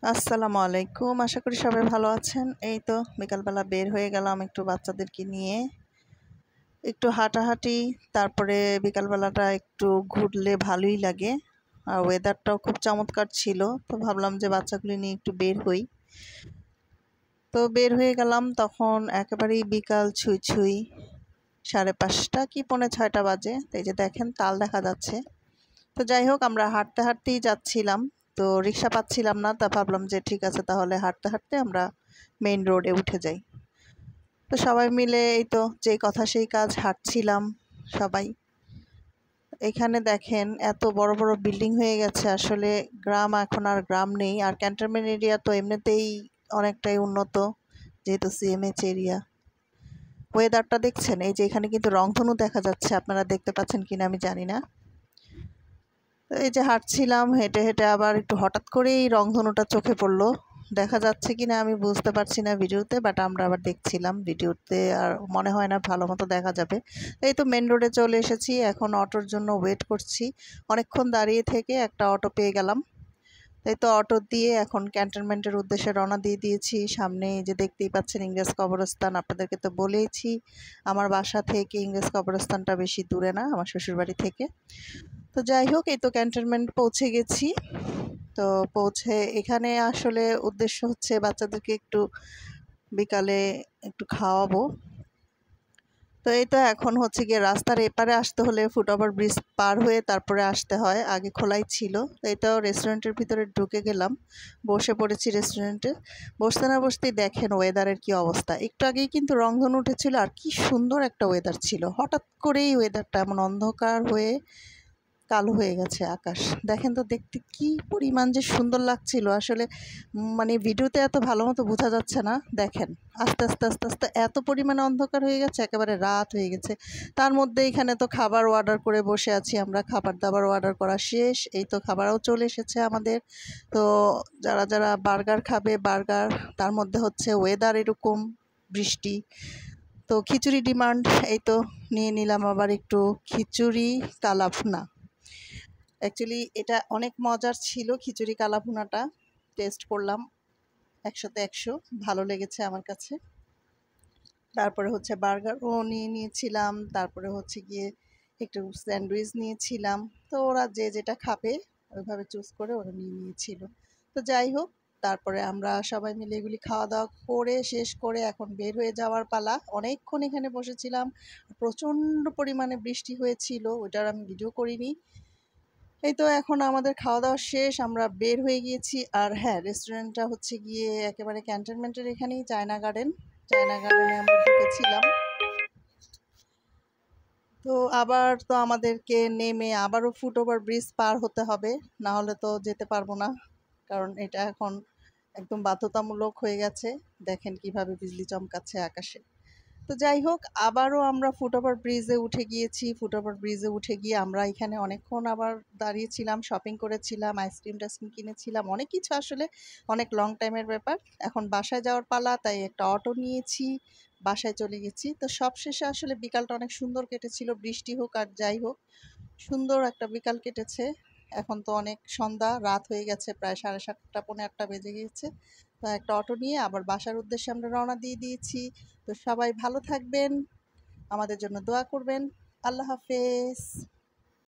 আসসালামু আলাইকুম। আশা করি সবাই ভালো আছেন। এই তো বিকালবেলা বের হয়ে গেলাম একটু বাচ্চাদেরকে নিয়ে। একটু হাঁটাহাঁটি, তারপরে বিকালবেলাটা একটু ঘুরলে ভালোই লাগে। আর ওয়েদারটাও খুব চমৎকার ছিল। তো ভাবলাম যে বাচ্চাগুলি নিয়ে একটু বের হই। তো বের হয়ে গেলাম, তখন একেবারেই বিকাল ছুঁই ছুঁই 5:30 কি 5:45 বাজে। তো এই যে দেখেন তাল দেখা যাচ্ছে। তো যাই হোক, আমরা হাঁটতে হাঁটতেই যাচ্ছিলাম। তো রিক্সা পাচ্ছিলাম না, তা ভাবলাম যে ঠিক আছে, তাহলে হাঁটতে হাঁটতে আমরা মেইন রোডে উঠে যাই। তো সবাই মিলে এই তো যেই কথা সেই কাজ, হাঁটছিলাম সবাই। এখানে দেখেন এত বড় বড় বিল্ডিং হয়ে গেছে, আসলে গ্রাম এখন আর গ্রাম নেই। আর ক্যান্টনমেন্ট এরিয়া তো এমনিতেই অনেকটাই উন্নত, যেহেতু সিএমএইচ এরিয়া। ওয়েদারটা দেখছেন, এই যে এখানে কিন্তু রংধনু দেখা যাচ্ছে, আপনারা দেখতে পাচ্ছেন কিনা আমি জানি না। তো এই যে হাঁটছিলাম, হেঁটে হেঁটে আবার একটু হঠাৎ করেই রংধনুটা চোখে পড়লো। দেখা যাচ্ছে কিনা আমি বুঝতে পারছি না ভিডিওতে, বাট আমরা আবার দেখছিলাম ভিডিওতে, আর মনে হয় না ভালো মতো দেখা যাবে। এই তো মেন রোডে চলে এসেছি, এখন অটোর জন্য ওয়েট করছি। অনেকক্ষণ দাঁড়িয়ে থেকে একটা অটো পেয়ে গেলাম। এই তো অটো দিয়ে এখন ক্যান্টনমেন্টের উদ্দেশ্যে রওনা দিয়ে দিয়েছি। সামনে এই যে দেখতেই পাচ্ছেন ইংরেজ কবরস্থান। আপনাদেরকে তো বলেইছি আমার বাসা থেকে ইংরেজ কবরস্থানটা বেশি দূরে না, আমার শ্বশুরবাড়ি থেকে। তো যাই হোক, এই তো ক্যান্টনমেন্ট পৌঁছে গেছি। তো পৌঁছে এখানে আসলে উদ্দেশ্য হচ্ছে বাচ্চাদেরকে একটু বিকালে একটু খাওয়াবো। তো এই তো এখন হচ্ছে গিয়ে রাস্তার এপারে আসতে হলে ফুটওভার ব্রিজ পার হয়ে তারপরে আসতে হয়, আগে খোলাই ছিল। তো এই তো রেস্টুরেন্টের ভিতরে ঢুকে গেলাম, বসে পড়েছি রেস্টুরেন্টে। বসতে না বসতেই দেখেন ওয়েদারের কি অবস্থা। একটু আগেই কিন্তু রংধনু উঠেছিল, আর কি সুন্দর একটা ওয়েদার ছিল। হঠাৎ করেই ওয়েদারটা এমন অন্ধকার হয়ে কালো হয়ে গেছে আকাশ। দেখেন তো দেখতে কি পরিমাণ যে সুন্দর লাগছিল আসলে। মানে ভিডিওতে এত ভালো মতো বোঝা যাচ্ছে না। দেখেন আস্তে আস্তে আস্তে আস্তে এত পরিমাণে অন্ধকার হয়ে গেছে, একেবারে রাত হয়ে গেছে। তার মধ্যে এখানে তো খাবার অর্ডার করে বসে আছি আমরা, খাবার দাবার অর্ডার করা শেষ। এই তো খাবারও চলে এসেছে আমাদের। তো যারা যারা বার্গার খাবে বার্গার, তার মধ্যে হচ্ছে ওয়েদার এরকম, বৃষ্টি। তো খিচুড়ি ডিমান্ড, এই তো নিয়ে নিলাম আবার একটু খিচুড়ি কালাভুনা। অ্যাকচুয়ালি এটা অনেক মজার ছিল, খিচুড়ি কালাভুনাটা। টেস্ট করলাম, 100তে 100 ভালো লেগেছে আমার কাছে। তারপরে হচ্ছে বার্গারও নিয়ে নিয়েছিলাম, তারপরে হচ্ছে গিয়ে একটু স্যান্ডউইচ নিয়েছিলাম। তো ওরা যে যেটা খাবে ওইভাবে চুজ করে ওরা নিয়ে নিয়েছিল। তো যাই হোক, তারপরে আমরা সবাই মিলে এগুলি খাওয়া দাওয়া করে শেষ করে এখন বের হয়ে যাওয়ার পালা। অনেকক্ষণ এখানে বসেছিলাম, প্রচণ্ড পরিমাণে বৃষ্টি হয়েছিল, ওইটার আমি ভিডিও করিনি। এই তো এখন আমাদের খাওয়া দাওয়া শেষ, আমরা বের হয়ে গিয়েছি। আর হ্যাঁ, রেস্টুরেন্টটা হচ্ছে গিয়ে একেবারে ক্যান্টনমেন্টের এখানেই, চায়না গার্ডেন। চায়না গার্ডেনে আমরা ঢুকেছিলাম। তো আবার তো আমাদেরকে নেমে আবারও ফুটওভার ব্রিজ পার হতে হবে, না হলে তো যেতে পারবো না। কারণ এটা এখন একদম বাধ্যতামূলক হয়ে গেছে। দেখেন কিভাবে বিজলি চমকাচ্ছে আকাশে। তো যাই হোক, আবারও আমরা ফুটওভার ব্রিজে উঠে গিয়েছি। ফুটওভার ব্রিজে উঠে গিয়ে আমরা এখানে অনেকক্ষণ আবার দাঁড়িয়েছিলাম, শপিং করেছিলাম, আইসক্রিম টাইসক্রিম কিনেছিলাম, অনেক কিছু আসলে, অনেক লং টাইমের ব্যাপার। এখন বাসায় যাওয়ার পালা, তাই একটা অটো নিয়েছি, বাসায় চলে গেছি। তো সবশেষে আসলে বিকালটা অনেক সুন্দর কেটেছিল, বৃষ্টি হোক আর যাই হোক, সুন্দর একটা বিকাল কেটেছে। এখন তো অনেক সন্ধ্যা, রাত হয়ে গেছে, প্রায় 7:30 পৌনে 8টা বেজে গিয়েছে। তো একটা অটো নিয়ে আবার বাসার উদ্দেশ্যে আমরা রওনা দিয়ে দিয়েছি। তো সবাই ভালো থাকবেন, আমাদের জন্য দোয়া করবেন। আল্লাহ হাফেজ।